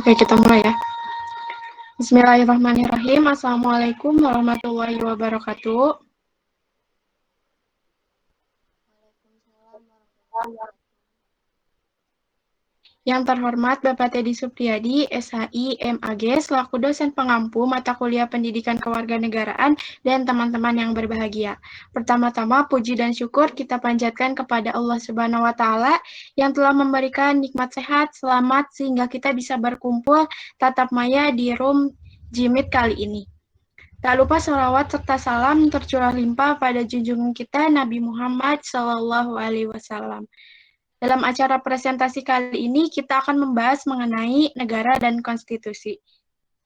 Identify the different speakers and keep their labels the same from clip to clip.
Speaker 1: Oke, kita mulai ya. Bismillahirrahmanirrahim. Assalamualaikum warahmatullahi wabarakatuh.
Speaker 2: Waalaikumsalam warahmatullahi wabarakatuh.
Speaker 1: Yang terhormat Bapak Teddy Supriyadi, SHI, MAG, selaku dosen pengampu mata kuliah Pendidikan Kewarganegaraan dan teman-teman yang berbahagia. Pertama-tama, puji dan syukur kita panjatkan kepada Allah Subhanahu wa Ta'ala yang telah memberikan nikmat sehat, selamat, sehingga kita bisa berkumpul tatap maya di room Jimit kali ini. Tak lupa sholawat serta salam tercurah limpah pada junjungan kita Nabi Muhammad SAW. Dalam acara presentasi kali ini, kita akan membahas mengenai negara dan konstitusi.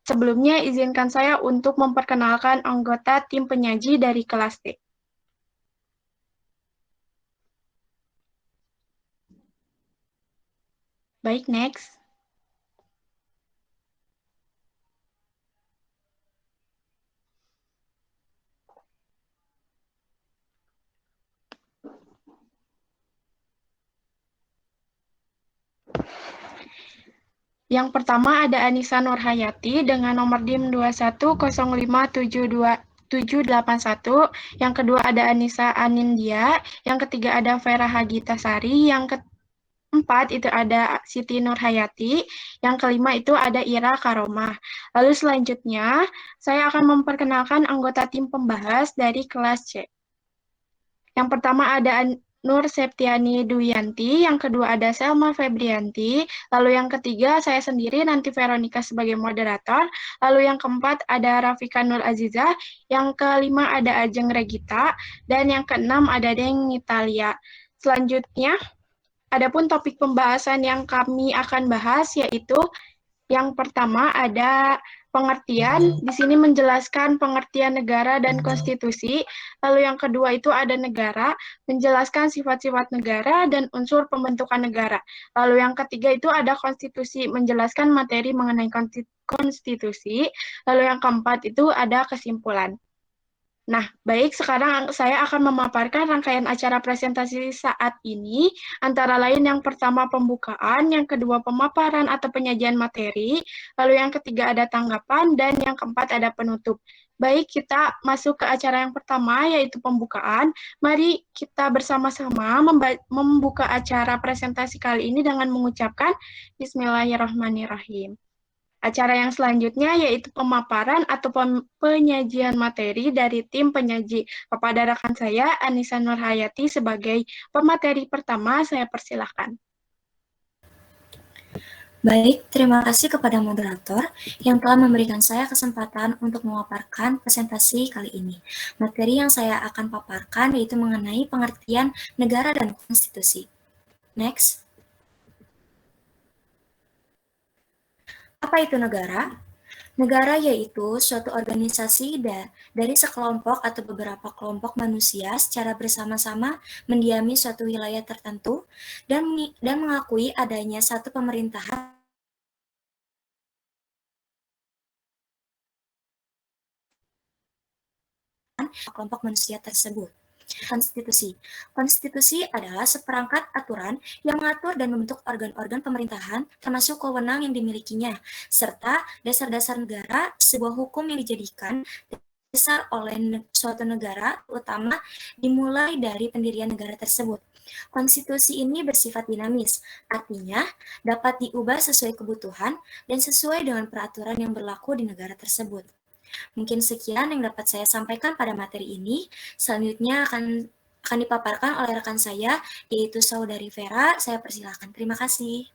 Speaker 1: Sebelumnya, izinkan saya untuk memperkenalkan anggota tim penyaji dari kelas T. Baik, next. Yang pertama ada Anissa Nurhayati dengan nomor DIM 2105727781. Yang kedua ada Anissa Anindya. Yang ketiga ada Vera Hagitasari. Yang keempat itu ada Siti Nurhayati. Yang kelima itu ada Ira Karomah. Lalu selanjutnya saya akan memperkenalkan anggota tim pembahas dari kelas C. Yang pertama ada Nur Septiani Duyanti, yang kedua ada Selma Febrianti, lalu yang ketiga saya sendiri nanti Veronica sebagai moderator, lalu yang keempat ada Rafika Nur Azizah, yang kelima ada Ajeng Regita, dan yang keenam ada Deng Italia. Selanjutnya, adapun topik pembahasan yang kami akan bahas yaitu yang pertama ada pengertian, di sini menjelaskan pengertian negara dan konstitusi. Lalu yang kedua itu ada negara, menjelaskan sifat-sifat negara dan unsur pembentukan negara. Lalu yang ketiga itu ada konstitusi, menjelaskan materi mengenai konstitusi. Lalu yang keempat itu ada kesimpulan. Nah, baik, sekarang saya akan memaparkan rangkaian acara presentasi saat ini, antara lain yang pertama pembukaan, yang kedua pemaparan atau penyajian materi, lalu yang ketiga ada tanggapan, dan yang keempat ada penutup. Baik, kita masuk ke acara yang pertama, yaitu pembukaan. Mari kita bersama-sama membuka acara presentasi kali ini dengan mengucapkan Bismillahirrahmanirrahim. Acara yang selanjutnya yaitu pemaparan atau penyajian materi dari tim penyaji. Kepada rekan saya, Anissa Nurhayati, sebagai pemateri pertama, saya persilahkan.
Speaker 3: Baik, terima kasih kepada moderator yang telah memberikan saya kesempatan untuk memaparkan presentasi kali ini. Materi yang saya akan paparkan yaitu mengenai pengertian negara dan konstitusi. Next. Apa itu negara? Negara yaitu suatu organisasi dari sekelompok atau beberapa kelompok manusia secara bersama-sama mendiami suatu wilayah tertentu dan mengakui adanya satu pemerintahan kelompok manusia tersebut. Konstitusi. Konstitusi adalah seperangkat aturan yang mengatur dan membentuk organ-organ pemerintahan termasuk wewenang yang dimilikinya, serta dasar-dasar negara, sebuah hukum yang dijadikan dasar oleh suatu negara, terutama dimulai dari pendirian negara tersebut. Konstitusi ini bersifat dinamis, artinya dapat diubah sesuai kebutuhan dan sesuai dengan peraturan yang berlaku di negara tersebut. Mungkin sekian yang dapat saya sampaikan pada materi ini. Selanjutnya akan dipaparkan oleh rekan saya, yaitu Saudari Vera. Saya persilahkan. Terima kasih.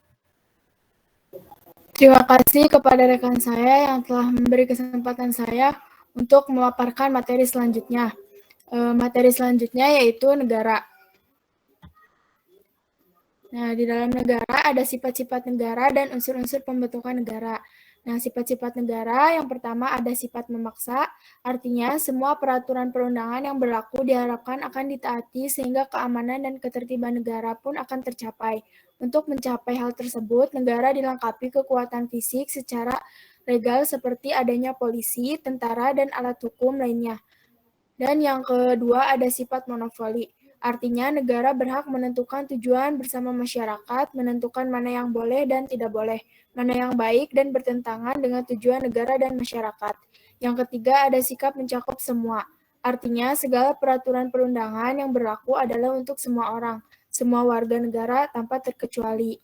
Speaker 4: Terima kasih kepada rekan saya yang telah memberi kesempatan saya untuk memaparkan materi selanjutnya. Materi selanjutnya yaitu negara. Nah, di dalam negara ada sifat-sifat negara dan unsur-unsur pembentukan negara. Nah, sifat-sifat negara yang pertama ada sifat memaksa, artinya semua peraturan perundangan yang berlaku diharapkan akan ditaati sehingga keamanan dan ketertiban negara pun akan tercapai. Untuk mencapai hal tersebut, negara dilengkapi kekuatan fisik secara legal seperti adanya polisi, tentara, dan alat hukum lainnya. Dan yang kedua ada sifat monopoli, Artinya, negara berhak menentukan tujuan bersama masyarakat, menentukan mana yang boleh dan tidak boleh, mana yang baik dan bertentangan dengan tujuan negara dan masyarakat. Yang ketiga, ada sikap mencakup semua. Artinya, segala peraturan perundangan yang berlaku adalah untuk semua orang, semua warga negara tanpa terkecuali.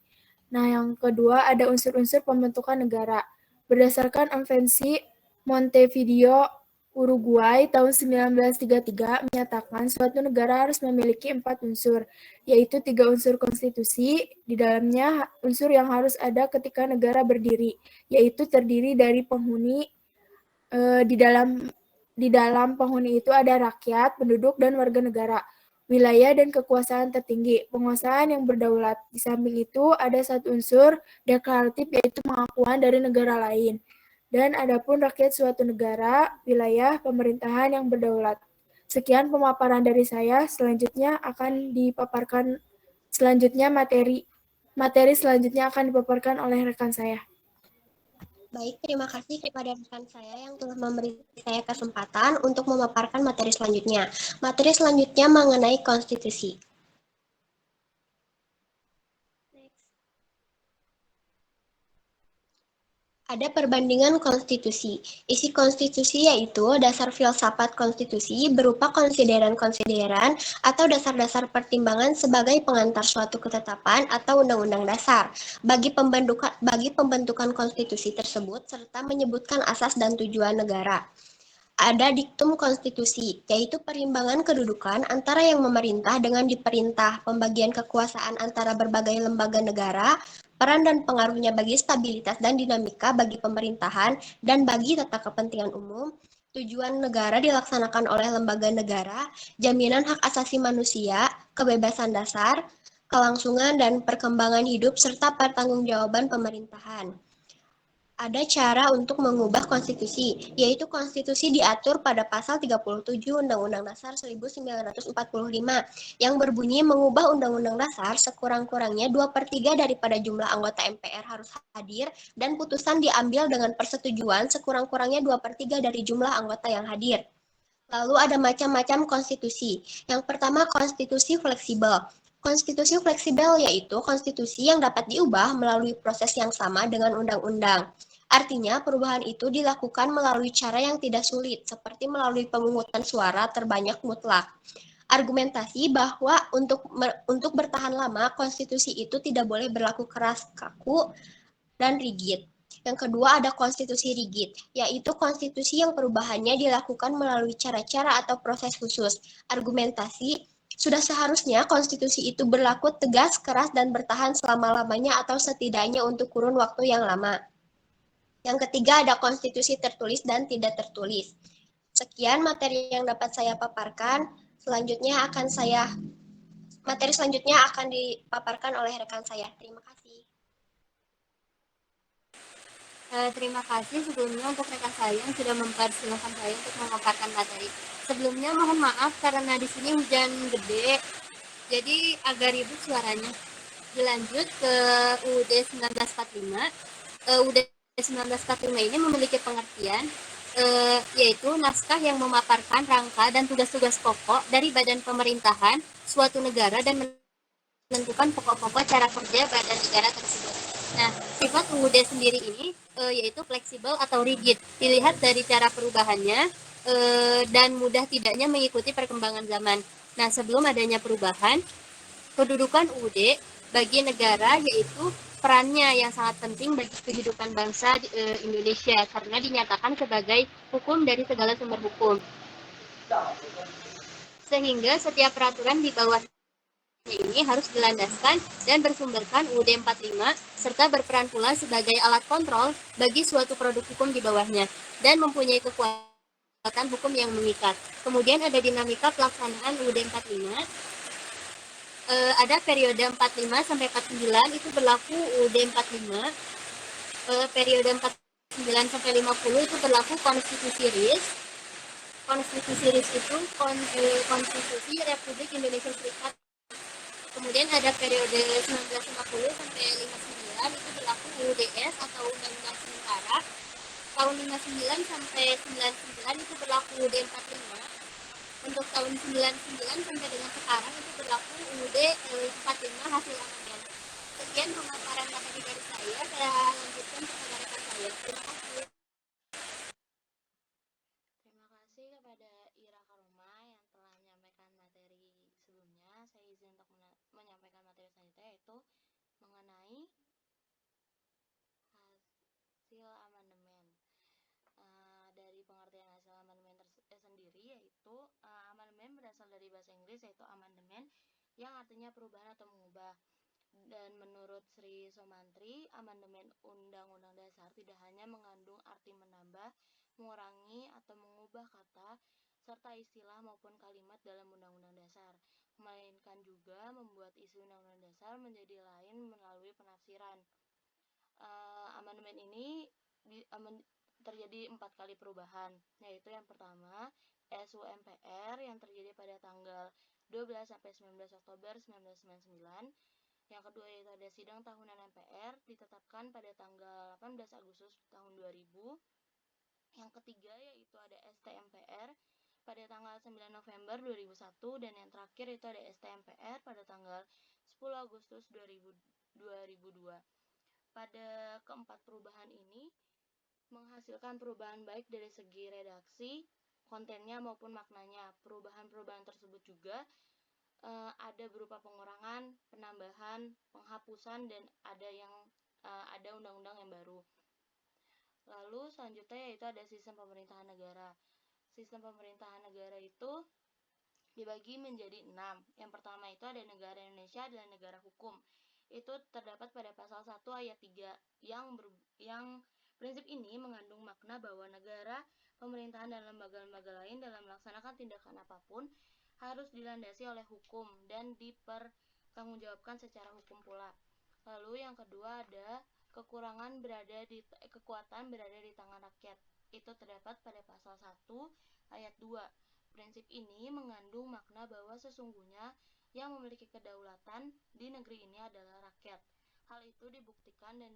Speaker 4: Nah, yang kedua, ada unsur-unsur pembentukan negara. Berdasarkan Konvensi Montevideo Uruguay tahun 1933 menyatakan suatu negara harus memiliki 4 unsur, yaitu 3 unsur konstitusi, di dalamnya unsur yang harus ada ketika negara berdiri, yaitu terdiri dari penghuni, di dalam penghuni itu ada rakyat, penduduk, dan warga negara, wilayah dan kekuasaan tertinggi, penguasaan yang berdaulat. Di samping itu ada satu unsur deklaratif yaitu pengakuan dari negara lain. Dan adapun rakyat suatu negara, wilayah, pemerintahan yang berdaulat. Sekian pemaparan dari saya, selanjutnya materi selanjutnya akan dipaparkan oleh rekan saya.
Speaker 2: Baik, terima kasih kepada rekan saya yang telah memberi saya kesempatan untuk memaparkan materi selanjutnya. Materi selanjutnya mengenai konstitusi. Ada perbandingan konstitusi. Isi konstitusi yaitu dasar filsafat konstitusi berupa konsideran-konsideran atau dasar-dasar pertimbangan sebagai pengantar suatu ketetapan atau undang-undang dasar bagi pembentukan konstitusi tersebut serta menyebutkan asas dan tujuan negara. Ada diktum konstitusi, yaitu perimbangan kedudukan antara yang memerintah dengan diperintah, pembagian kekuasaan antara berbagai lembaga negara, peran dan pengaruhnya bagi stabilitas dan dinamika bagi pemerintahan dan bagi tata kepentingan umum, tujuan negara dilaksanakan oleh lembaga negara, jaminan hak asasi manusia, kebebasan dasar, kelangsungan dan perkembangan hidup, serta pertanggungjawaban pemerintahan. Ada cara untuk mengubah konstitusi, yaitu konstitusi diatur pada pasal 37 Undang-Undang Dasar 1945 yang berbunyi mengubah Undang-Undang Dasar sekurang-kurangnya 2/3 daripada jumlah anggota MPR harus hadir dan putusan diambil dengan persetujuan sekurang-kurangnya 2/3 dari jumlah anggota yang hadir. Lalu ada macam-macam konstitusi. Yang pertama, konstitusi fleksibel. Konstitusi fleksibel yaitu konstitusi yang dapat diubah melalui proses yang sama dengan undang-undang. Artinya, perubahan itu dilakukan melalui cara yang tidak sulit, seperti melalui pemungutan suara terbanyak mutlak. Argumentasi bahwa untuk bertahan lama, konstitusi itu tidak boleh berlaku keras, kaku, dan rigid. Yang kedua ada konstitusi rigid, yaitu konstitusi yang perubahannya dilakukan melalui cara-cara atau proses khusus. Argumentasi, sudah seharusnya konstitusi itu berlaku tegas, keras, dan bertahan selama-lamanya atau setidaknya untuk kurun waktu yang lama. Yang ketiga ada konstitusi tertulis dan tidak tertulis. Sekian materi yang dapat saya paparkan. Materi selanjutnya akan dipaparkan oleh rekan saya. Terima kasih.
Speaker 5: Terima kasih sebelumnya untuk rekan saya yang sudah mempersilahkan saya untuk memaparkan materi. Sebelumnya mohon maaf karena di sini hujan gede, jadi agak ribut suaranya. Dilanjut ke UUD 1945. UUD 1945 ini memiliki pengertian yaitu naskah yang memaparkan rangka dan tugas-tugas pokok dari badan pemerintahan suatu negara dan menentukan pokok-pokok cara kerja badan negara tersebut. Nah, sifat UUD sendiri ini yaitu fleksibel atau rigid. Dilihat dari cara perubahannya dan mudah tidaknya mengikuti perkembangan zaman. Nah, sebelum adanya perubahan, kedudukan UUD bagi negara yaitu perannya yang sangat penting bagi kehidupan bangsa Indonesia karena dinyatakan sebagai hukum dari segala sumber hukum. Sehingga setiap peraturan di bawah ini harus dilandaskan dan bersumberkan UUD 45 serta berperan pula sebagai alat kontrol bagi suatu produk hukum di bawahnya dan mempunyai kekuatan hukum yang mengikat. Kemudian ada dinamika pelaksanaan UUD 45. Ada periode 45 sampai 49 itu berlaku UUD 45. Periode 49 sampai 50 itu berlaku konstitusi RIS. Konstitusi RIS itu konstitusi Republik Indonesia Serikat. Kemudian ada periode 1950 sampai 59 itu berlaku UUDS atau Undang-Undang Sementara. Tahun 59 sampai 99 itu berlaku UUD 45. Untuk tahun 99 sampai dengan sekarang itu berlaku UUD 45 hasil amandemen. Sekian pemaparan materi dari saya lanjutkan kepada rekan saya. Terima kasih.
Speaker 6: Terima kasih kepada Ira Karuma yang telah menyampaikan materi sebelumnya. Saya izin untuk menyampaikan materi selanjutnya, yaitu mengenai hasil amandemen. Dari pengertian hasil amandemen sendiri, yaitu amandemen berasal dari bahasa Inggris, yaitu amandemen yang artinya perubahan atau mengubah. Dan menurut Sri Somantri, amandemen Undang-Undang Dasar tidak hanya mengandung arti menambah, mengurangi, atau mengubah kata serta istilah maupun kalimat dalam Undang-Undang Dasar, melainkan juga membuat isi Undang-Undang Dasar menjadi lain melalui penafsiran. Amandemen ini terjadi 4 kali perubahan, yaitu yang pertama SUMPR yang terjadi pada tanggal 12 sampai 19 Oktober 1999. Yang kedua yaitu ada sidang tahunan MPR ditetapkan pada tanggal 18 Agustus tahun 2000. Yang ketiga yaitu ada STMPR pada tanggal 9 November 2001, dan yang terakhir itu ada STMPR pada tanggal 10 Agustus 2002. Pada keempat perubahan ini menghasilkan perubahan baik dari segi redaksi, kontennya maupun maknanya. Perubahan-perubahan tersebut juga ada berupa pengurangan, penambahan, penghapusan, dan ada undang-undang yang baru. Lalu selanjutnya yaitu ada sistem pemerintahan negara. Sistem pemerintahan negara itu dibagi menjadi 6. Yang pertama itu ada negara Indonesia adalah negara hukum. Itu terdapat pada pasal 1 ayat 3 yang prinsip ini mengandung makna bahwa negara, pemerintahan, dan lembaga-lembaga lain dalam melaksanakan tindakan apapun harus dilandasi oleh hukum dan dipertanggungjawabkan secara hukum pula. Lalu yang kedua ada kekuatan berada di tangan rakyat. Itu terdapat pada pasal 1 ayat 2. Prinsip ini mengandung makna bahwa sesungguhnya yang memiliki kedaulatan di negeri ini adalah rakyat. Hal itu dibuktikan dan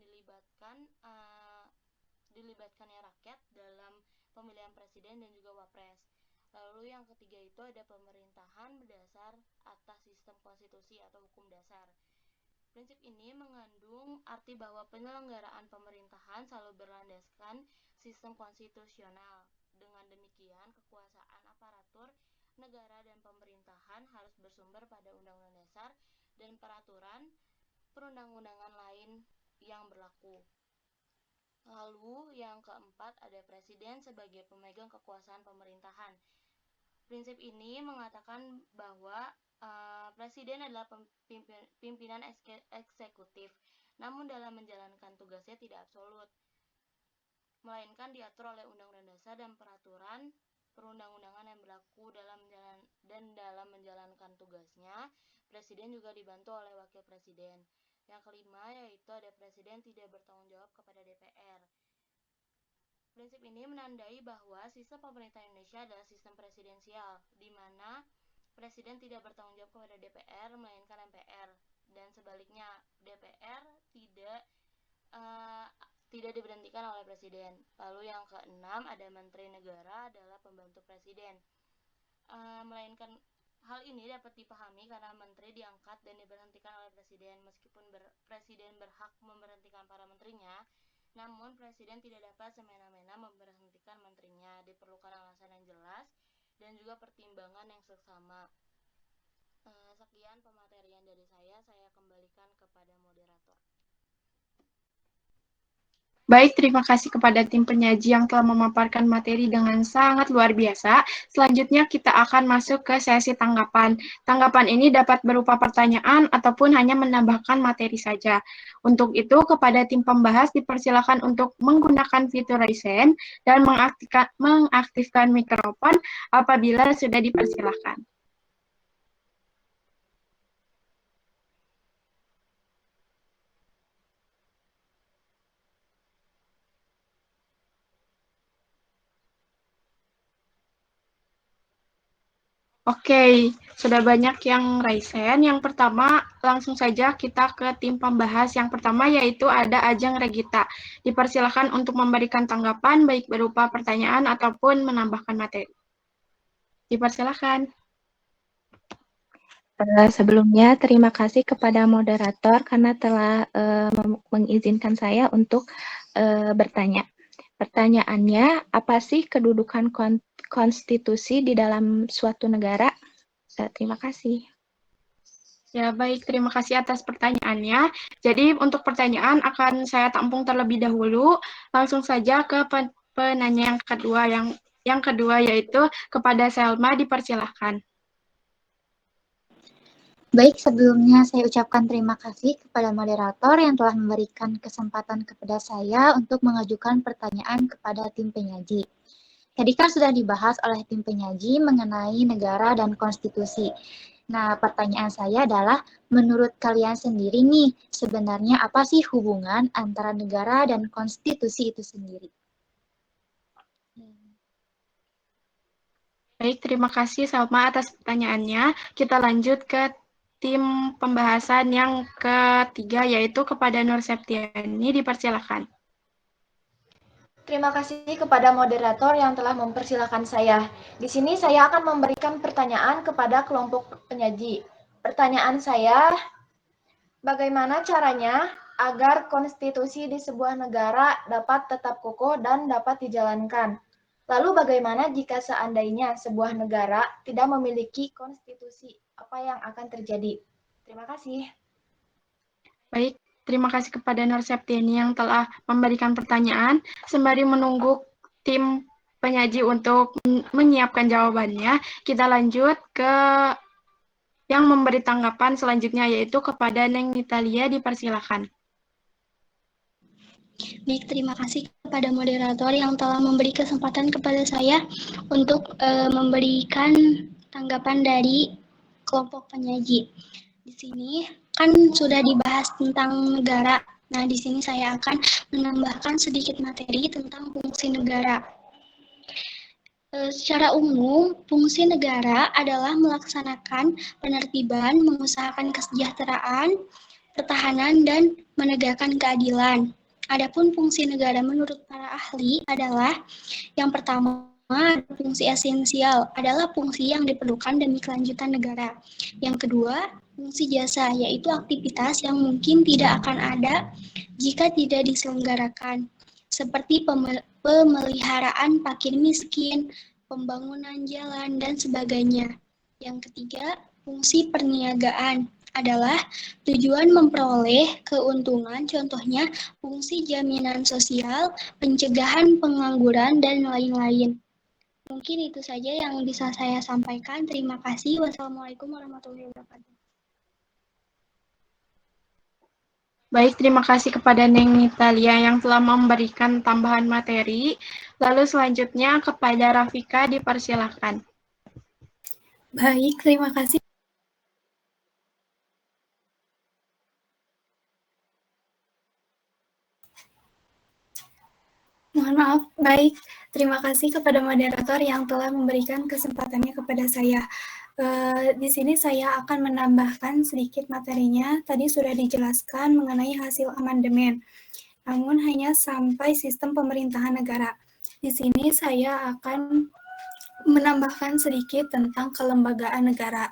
Speaker 6: dilibatkannya rakyat dalam pemilihan presiden dan juga wapres. Lalu yang ketiga itu ada pemerintahan berdasar atas sistem konstitusi atau hukum dasar. Prinsip ini mengandung arti bahwa penyelenggaraan pemerintahan selalu berlandaskan sistem konstitusional. Dengan demikian, kekuasaan aparatur negara dan pemerintahan harus bersumber pada Undang-Undang Dasar dan peraturan perundang-undangan lain yang berlaku. Lalu yang keempat ada presiden sebagai pemegang kekuasaan pemerintahan. Prinsip ini mengatakan bahwa presiden adalah pimpinan eksekutif, namun dalam menjalankan tugasnya tidak absolut, melainkan diatur oleh Undang-Undang Dasar dan peraturan perundang-undangan yang berlaku dalam menjalankan tugasnya. Presiden juga dibantu oleh wakil presiden. Yang kelima yaitu ada presiden tidak bertanggung jawab kepada DPR. Prinsip ini menandai bahwa sistem pemerintahan Indonesia adalah sistem presidensial, di mana presiden tidak bertanggung jawab kepada DPR, melainkan MPR, dan sebaliknya DPR tidak diberhentikan oleh presiden. Lalu yang keenam ada menteri negara adalah pembantu presiden. Melainkan hal ini dapat dipahami karena menteri diangkat dan diberhentikan oleh presiden. Meskipun presiden berhak memberhentikan para menterinya, namun presiden tidak dapat semena-mena memberhentikan menterinya. Diperlukan alasan yang jelas dan juga pertimbangan yang seksama. Sekian pematerian dari saya kembalikan kepada moderator.
Speaker 1: Baik, terima kasih kepada tim penyaji yang telah memaparkan materi dengan sangat luar biasa. Selanjutnya kita akan masuk ke sesi tanggapan. Tanggapan ini dapat berupa pertanyaan ataupun hanya menambahkan materi saja. Untuk itu, kepada tim pembahas dipersilakan untuk menggunakan fitur raise hand dan mengaktifkan mikrofon apabila sudah dipersilakan. Oke, sudah banyak yang raise hand. Yang pertama, langsung saja kita ke tim pembahas. Yang pertama yaitu ada Ajeng Regita. Dipersilakan untuk memberikan tanggapan baik berupa pertanyaan ataupun menambahkan materi. Dipersilakan.
Speaker 7: Sebelumnya, terima kasih kepada moderator karena telah mengizinkan saya untuk bertanya. Pertanyaannya, apa sih kedudukan konstitusi di dalam suatu negara? Terima kasih.
Speaker 1: Ya, baik. Terima kasih atas pertanyaannya. Jadi, untuk pertanyaan akan saya tampung terlebih dahulu. Langsung saja ke penanya yang kedua. Yang kedua yaitu kepada Selma, dipersilahkan.
Speaker 8: Baik, sebelumnya saya ucapkan terima kasih kepada moderator yang telah memberikan kesempatan kepada saya untuk mengajukan pertanyaan kepada tim penyaji. Tadi kan sudah dibahas oleh tim penyaji mengenai negara dan konstitusi. Nah, pertanyaan saya adalah, menurut kalian sendiri nih, sebenarnya apa sih hubungan antara negara dan konstitusi itu sendiri?
Speaker 1: Baik, terima kasih Salma atas pertanyaannya. Kita lanjut ke tim pembahasan yang ketiga, yaitu kepada Nur Septiani, dipersilakan.
Speaker 9: Terima kasih kepada moderator yang telah mempersilahkan saya. Di sini saya akan memberikan pertanyaan kepada kelompok penyaji. Pertanyaan saya, bagaimana caranya agar konstitusi di sebuah negara dapat tetap kokoh dan dapat dijalankan? Lalu bagaimana jika seandainya sebuah negara tidak memiliki konstitusi? Apa yang akan terjadi? Terima kasih.
Speaker 1: Baik, terima kasih kepada Nur Septiani yang telah memberikan pertanyaan. Sembari menunggu tim penyaji untuk menyiapkan jawabannya, kita lanjut ke yang memberi tanggapan selanjutnya, yaitu kepada Neng Nitalia, dipersilakan.
Speaker 2: Baik, terima kasih kepada moderator yang telah memberi kesempatan kepada saya untuk memberikan tanggapan dari kelompok penyaji. Di sini kan sudah dibahas tentang negara. Nah, di sini saya akan menambahkan sedikit materi tentang fungsi negara. Secara umum, fungsi negara adalah melaksanakan penertiban, mengusahakan kesejahteraan, pertahanan, dan menegakkan keadilan. Adapun fungsi negara menurut para ahli adalah yang pertama, fungsi esensial adalah fungsi yang diperlukan demi kelanjutan negara. Yang kedua, fungsi jasa, yaitu aktivitas yang mungkin tidak akan ada jika tidak diselenggarakan, seperti pemeliharaan fakir miskin, pembangunan jalan, dan sebagainya. Yang ketiga, fungsi perniagaan adalah tujuan memperoleh keuntungan, contohnya fungsi jaminan sosial, pencegahan pengangguran, dan lain-lain. Mungkin itu saja yang bisa saya sampaikan. Terima kasih. Wassalamualaikum warahmatullahi wabarakatuh.
Speaker 1: Baik, terima kasih kepada Neng Nitalia yang telah memberikan tambahan materi. Lalu selanjutnya kepada Rafika, dipersilakan.
Speaker 4: Baik, terima kasih. Mohon maaf, baik. Terima kasih kepada moderator yang telah memberikan kesempatannya kepada saya. Di sini saya akan menambahkan sedikit materinya. Tadi sudah dijelaskan mengenai hasil amandemen, namun hanya sampai sistem pemerintahan negara. Di sini saya akan menambahkan sedikit tentang kelembagaan negara.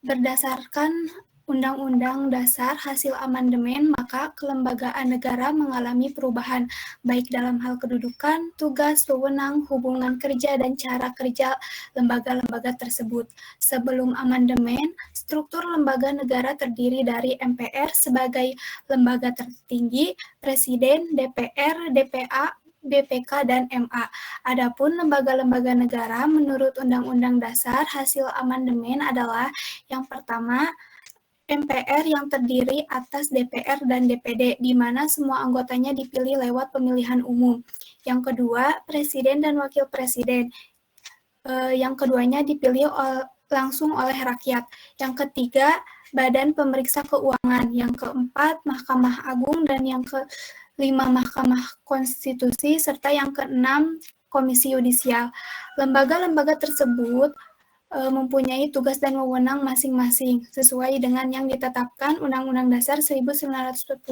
Speaker 4: Berdasarkan Undang-Undang Dasar hasil amandemen, maka kelembagaan negara mengalami perubahan, baik dalam hal kedudukan, tugas, wewenang, hubungan kerja, dan cara kerja lembaga-lembaga tersebut. Sebelum amandemen, struktur lembaga negara terdiri dari MPR sebagai lembaga tertinggi, Presiden, DPR, DPA, BPK, dan MA. Adapun lembaga-lembaga negara menurut Undang-Undang Dasar hasil amandemen adalah yang pertama, MPR yang terdiri atas DPR dan DPD, di mana semua anggotanya dipilih lewat pemilihan umum. Yang kedua, Presiden dan Wakil Presiden. Yang keduanya dipilih langsung oleh rakyat. Yang ketiga, Badan Pemeriksa Keuangan. Yang keempat, Mahkamah Agung. Dan yang kelima, Mahkamah Konstitusi. Serta yang keenam, Komisi Yudisial. Lembaga-lembaga tersebut mempunyai tugas dan wewenang masing-masing sesuai dengan yang ditetapkan Undang-Undang Dasar 1945.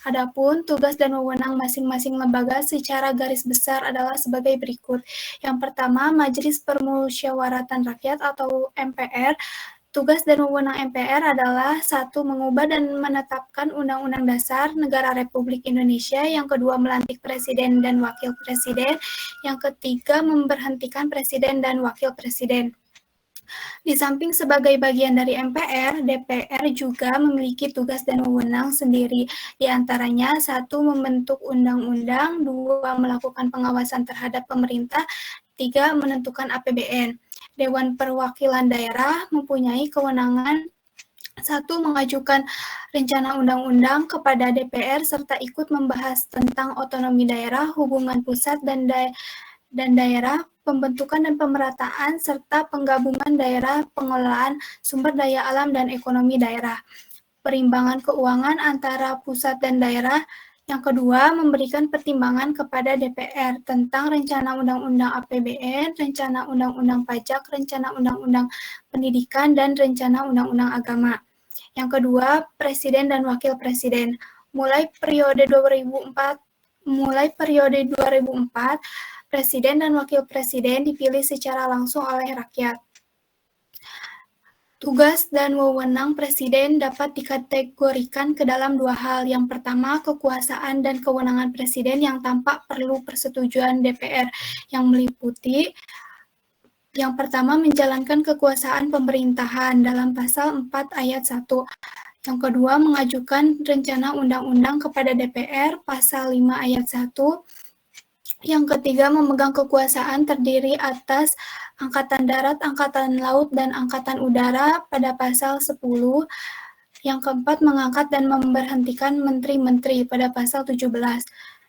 Speaker 4: Adapun tugas dan wewenang masing-masing lembaga secara garis besar adalah sebagai berikut. Yang pertama, Majelis Permusyawaratan Rakyat atau MPR. Tugas dan wewenang MPR adalah satu, mengubah dan menetapkan Undang-Undang Dasar Negara Republik Indonesia. Yang kedua, melantik Presiden dan Wakil Presiden. Yang ketiga, memberhentikan Presiden dan Wakil Presiden. Di samping sebagai bagian dari MPR, DPR juga memiliki tugas dan wewenang sendiri. Di antaranya, satu, membentuk undang-undang, dua, melakukan pengawasan terhadap pemerintah, tiga, menentukan APBN. Dewan Perwakilan Daerah mempunyai kewenangan satu, mengajukan rencana undang-undang kepada DPR serta ikut membahas tentang otonomi daerah, hubungan pusat dan daerah, pembentukan dan pemerataan, serta penggabungan daerah, pengelolaan sumber daya alam dan ekonomi daerah, perimbangan keuangan antara pusat dan daerah. Yang kedua, memberikan pertimbangan kepada DPR tentang rencana undang-undang APBN, rencana undang-undang pajak, rencana undang-undang pendidikan, dan rencana undang-undang agama. Yang kedua, Presiden dan Wakil Presiden. Mulai periode 2004, Presiden dan Wakil Presiden dipilih secara langsung oleh rakyat. Tugas dan wewenang Presiden dapat dikategorikan ke dalam dua hal. Yang pertama, kekuasaan dan kewenangan Presiden yang tanpa perlu persetujuan DPR, yang meliputi yang pertama, menjalankan kekuasaan pemerintahan dalam pasal 4 ayat 1. Yang kedua, mengajukan rencana undang-undang kepada DPR pasal 5 ayat 1. Yang ketiga, memegang kekuasaan terdiri atas Angkatan Darat, Angkatan Laut, dan Angkatan Udara pada pasal 10. Yang keempat, mengangkat dan memberhentikan menteri-menteri pada pasal 17.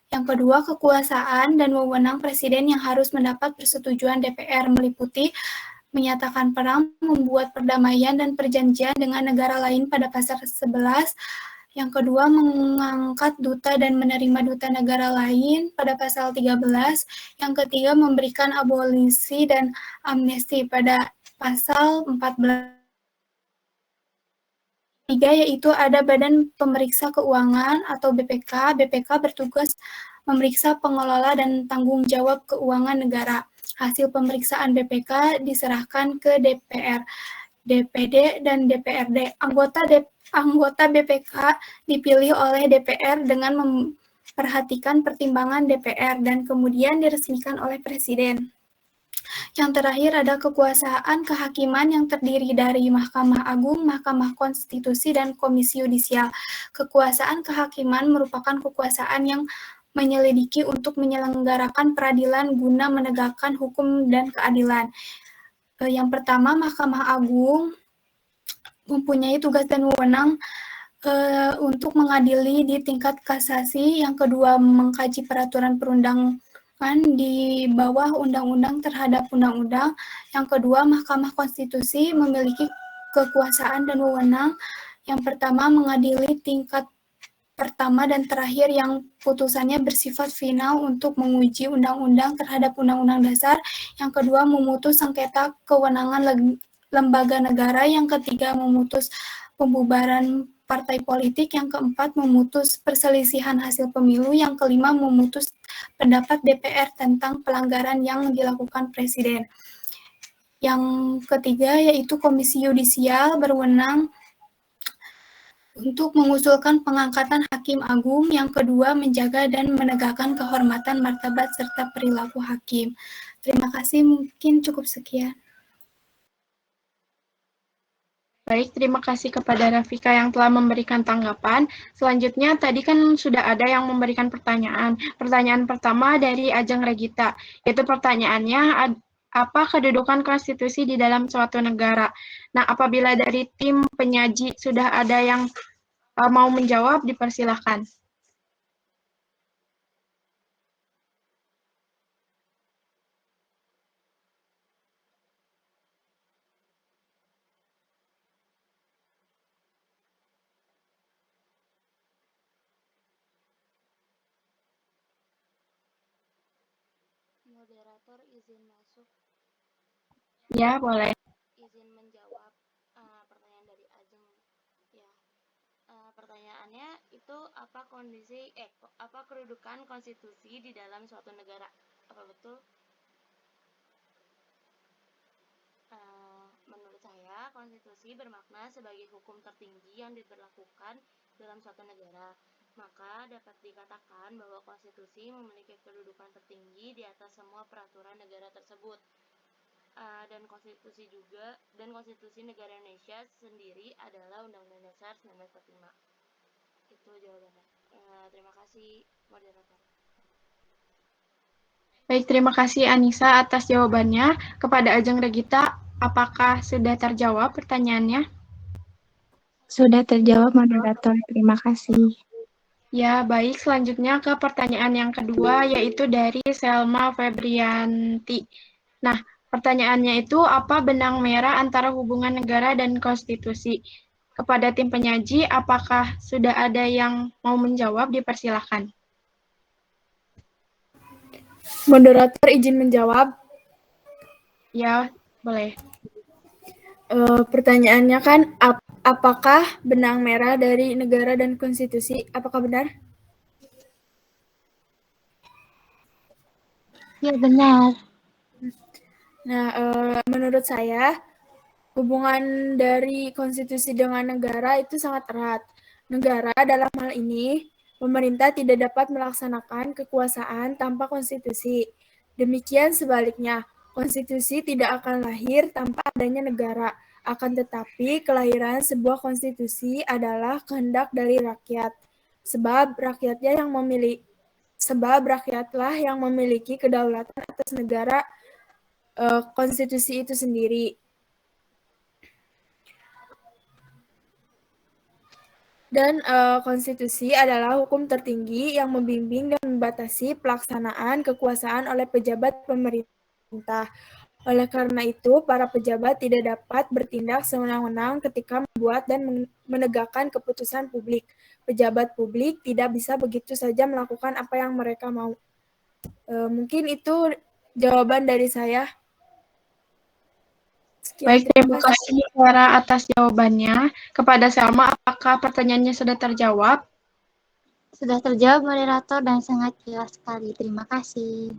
Speaker 4: Yang kedua, kekuasaan dan wewenang Presiden yang harus mendapat persetujuan DPR meliputi menyatakan perang, membuat perdamaian dan perjanjian dengan negara lain pada pasal 11. Yang kedua, mengangkat duta dan menerima duta negara lain pada pasal 13. Yang ketiga, memberikan abolisi dan amnesti pada pasal 14. Tiga, yaitu ada Badan Pemeriksa Keuangan atau BPK. BPK bertugas memeriksa pengelola dan tanggung jawab keuangan negara. Hasil pemeriksaan BPK diserahkan ke DPR, DPD, dan DPRD. Anggota BPK dipilih oleh DPR dengan memperhatikan pertimbangan DPR dan kemudian diresmikan oleh Presiden. Yang terakhir ada kekuasaan kehakiman yang terdiri dari Mahkamah Agung, Mahkamah Konstitusi, dan Komisi Yudisial. Kekuasaan kehakiman merupakan kekuasaan yang menyelidiki untuk menyelenggarakan peradilan guna menegakkan hukum dan keadilan. Yang pertama, Mahkamah Agung mempunyai tugas dan wewenang untuk mengadili di tingkat kasasi. Yang kedua, mengkaji peraturan perundangan di bawah undang-undang terhadap undang-undang. Yang kedua, Mahkamah Konstitusi memiliki kekuasaan dan wewenang. Yang pertama, mengadili tingkat pertama dan terakhir yang putusannya bersifat final untuk menguji undang-undang terhadap undang-undang dasar. Yang kedua, memutus sengketa kewenangan lembaga negara. Yang ketiga, memutus pembubaran partai politik. Yang keempat, memutus perselisihan hasil pemilu. Yang kelima, memutus pendapat DPR tentang pelanggaran yang dilakukan Presiden. Yang ketiga, yaitu Komisi Yudisial berwenang untuk mengusulkan pengangkatan Hakim Agung. Yang kedua, menjaga dan menegakkan kehormatan, martabat, serta perilaku hakim. Terima kasih, mungkin cukup sekian.
Speaker 1: Baik, terima kasih kepada Rafika yang telah memberikan tanggapan. Selanjutnya, tadi kan sudah ada yang memberikan pertanyaan. Pertanyaan pertama dari Ajeng Regita, yaitu pertanyaannya, apa kedudukan konstitusi di dalam suatu negara? Nah, apabila dari tim penyaji sudah ada yang mau menjawab, dipersilahkan.
Speaker 6: Moderator izin masuk,
Speaker 1: Ya, boleh.
Speaker 6: izin menjawab pertanyaan dari Ajeng. Ya, pertanyaan pertanyaannya itu apa kedudukan konstitusi di dalam suatu negara? Apa betul? Menurut saya, konstitusi bermakna sebagai hukum tertinggi yang diberlakukan dalam suatu negara. Maka dapat dikatakan bahwa konstitusi memiliki kedudukan tertinggi di atas semua peraturan negara tersebut. Dan konstitusi negara Indonesia sendiri adalah Undang-Undang Dasar 1945. Itu jawabannya. Terima kasih, moderator.
Speaker 1: Baik, terima kasih Anissa atas jawabannya. Kepada Ajeng Regita, apakah sudah terjawab pertanyaannya?
Speaker 7: Sudah terjawab, moderator. Terima kasih.
Speaker 1: Ya, baik. Selanjutnya ke pertanyaan yang kedua, yaitu dari Selma Febrianti. Nah, pertanyaannya itu, apa benang merah antara hubungan negara dan konstitusi? Kepada tim penyaji, apakah sudah ada yang mau menjawab? Dipersilahkan.
Speaker 4: Moderator izin menjawab.
Speaker 1: Ya, boleh.
Speaker 4: Pertanyaannya kan, apakah benang merah dari negara dan konstitusi? Apakah benar?
Speaker 8: Ya, benar.
Speaker 4: Nah, menurut saya, hubungan dari konstitusi dengan negara itu sangat erat. Negara dalam hal ini, pemerintah tidak dapat melaksanakan kekuasaan tanpa konstitusi. Demikian sebaliknya, konstitusi tidak akan lahir tanpa adanya negara. Akan tetapi, kelahiran sebuah konstitusi adalah kehendak dari rakyat. Sebab rakyatlah yang memiliki kedaulatan atas negara, konstitusi itu sendiri. Dan konstitusi adalah hukum tertinggi yang membimbing dan membatasi pelaksanaan kekuasaan oleh pejabat pemerintah. Oleh karena itu, para pejabat tidak dapat bertindak sewenang-wenang ketika membuat dan menegakkan keputusan publik. Pejabat publik tidak bisa begitu saja melakukan apa yang mereka mau. Mungkin itu jawaban dari saya.
Speaker 1: Baik, terima kasih Vera atas jawabannya. Kepada Selma, apakah pertanyaannya sudah terjawab?
Speaker 8: Sudah terjawab, moderator, dan sangat jelas sekali. Terima kasih.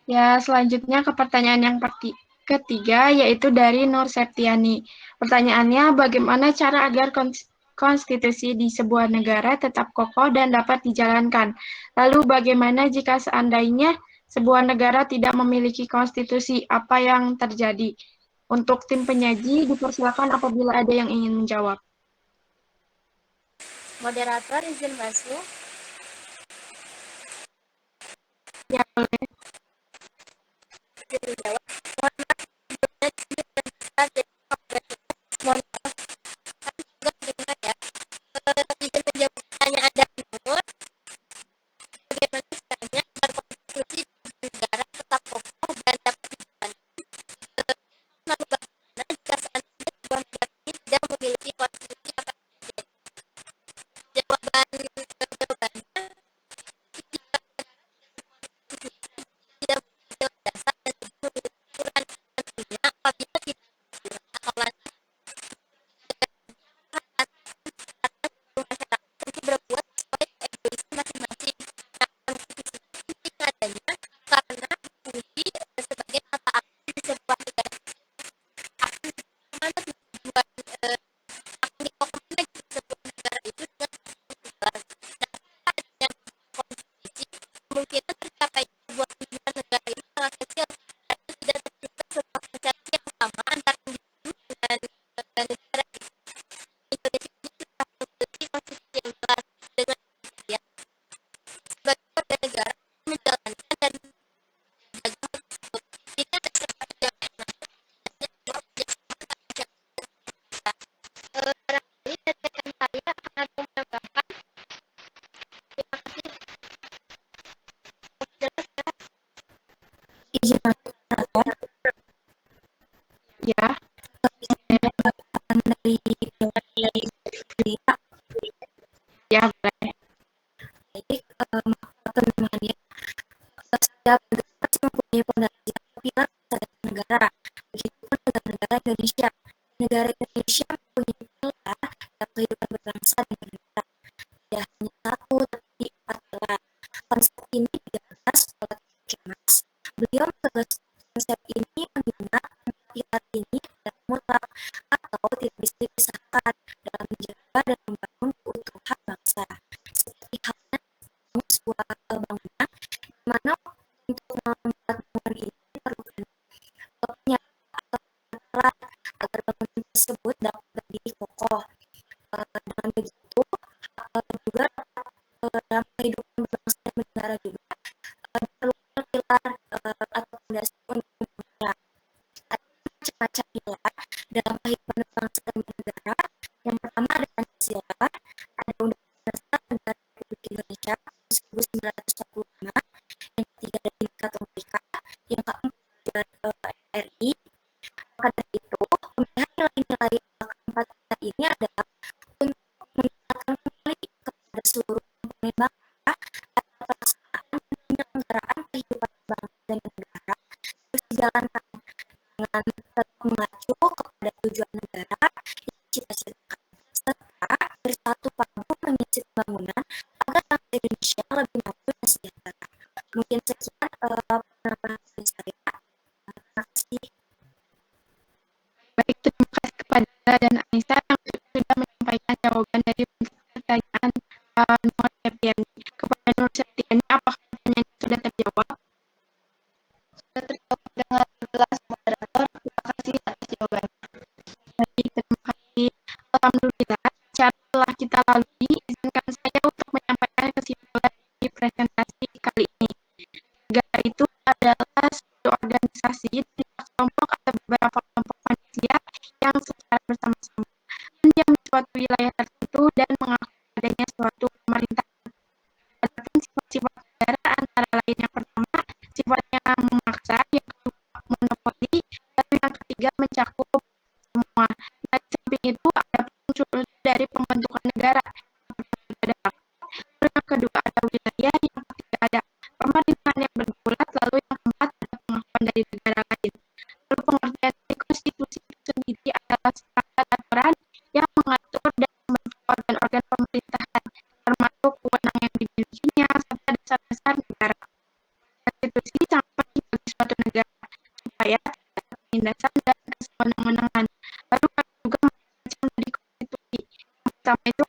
Speaker 1: Ya, selanjutnya ke pertanyaan yang ketiga, yaitu dari Nur Septiani. Pertanyaannya, bagaimana cara agar konstitusi di sebuah negara tetap kokoh dan dapat dijalankan? Lalu bagaimana jika seandainya sebuah negara tidak memiliki konstitusi? Apa yang terjadi? Untuk tim penyaji, dipersilakan apabila ada yang ingin menjawab.
Speaker 5: Moderator izin masuk.
Speaker 1: Ya, boleh.
Speaker 5: Izin menjawab. Mohon maaf, mohon maaf, juga dengar ya. Izin menjawab pertanyaan dari Nur. Bagaimana caranya agar konstitusi negara tetap kokoh dan dapat dijalankan? Lalu bagaimana jika seandainya sebuah negara ini tidak memiliki konstitusi apa saja? Jawabannya tidak memiliki dasar dan tidak memiliki aturan tentunya apabila tidak atau lantas masyarakat tentu berbuat sesuai egoisme masing-masing. Nah, konstitusi penting adanya karena berfungsi sebagai mata angin di sebuah negara. Akan kemana tujuan akan dibawa kemana gitu sebuah negara itu dengan tugas. Nah, dengan konstitusi kemungkinan tercapai sebuah tujuan negara itu sangat kecil karena tidak tercipta sebuah persepsi yang sama antara individu dengan negara. Indonesia ini sudah memiliki konstitusi yang jelas dengan demikian sebagai warga negara menjalankan dan menjaga hal tersebut. Ini ada beberapa jawaban yang masuk dan jawab kerjasama masyarakat. Barangkali dari rekan saya akan ada yang menambahkan. Terima kasih. Jelas ya?
Speaker 3: Izin masuk, moderator.
Speaker 1: Ya,
Speaker 3: Dari Lia.
Speaker 1: ya boleh.
Speaker 3: Baik, maaf pertanyaannya. Setiap negara pasti mempunyai fondasi atau pilar kesadaran negara. Begitupun dengan negara Indonesia. Negara Indonesia mempunyai pilar dalam kehidupan berbangsa dan bernegara. pembangunan agar bangsa Indonesia lebih maju dan sejahtera. Mungkin sekian penampilan dari saya. Terima kasih.
Speaker 1: Baik, terima kasih kepada dan Anissa yang sudah menyampaikan jawaban dari pertanyaan Nur Septiani. Kepada Nur Septiani, apakah pertanyaan sudah terjawab?
Speaker 9: Sudah terjawab dengan jelas, moderator. Terima kasih atas jawabannya.
Speaker 1: Baik, terima kasih. Alhamdulillah, acara telah kita lalui. Izinkan saya untuk menyampaikan kesimpulan di presentasi kali ini. Negara itu adalah suatu organisasi dari kelompok atau beberapa kelompok manusia yang secara bersama-sama mendiami suatu wilayah tertentu dan mengakui adanya suatu pemerintahan. Adapun sifat-sifat negara antara lain yang pertama, sifatnya memaksa, yang kedua monopoli, dan yang ketiga mencakup semua. Nah, di samping itu ada unsur-unsur dari pembentukan negara. Ada lalu yang kedua ada wilayah, yang ketiga ada pemerintahan yang berdaulat, lalu yang keempat ada pengakuan dari negara lain. Lalu pengertian dari konstitusi itu sendiri adalah seperangkat aturan yang mengatur dan membentuk organ-organ pemerintahan, termasuk wewenang yang dimilikinya serta dasar-dasar negara. Konstitusi sangat penting bagi suatu negara supaya tidak ada penindasan dan kesewenang-wenangan. Lalu kami juga macam dari konstitusi. Yang pertama itu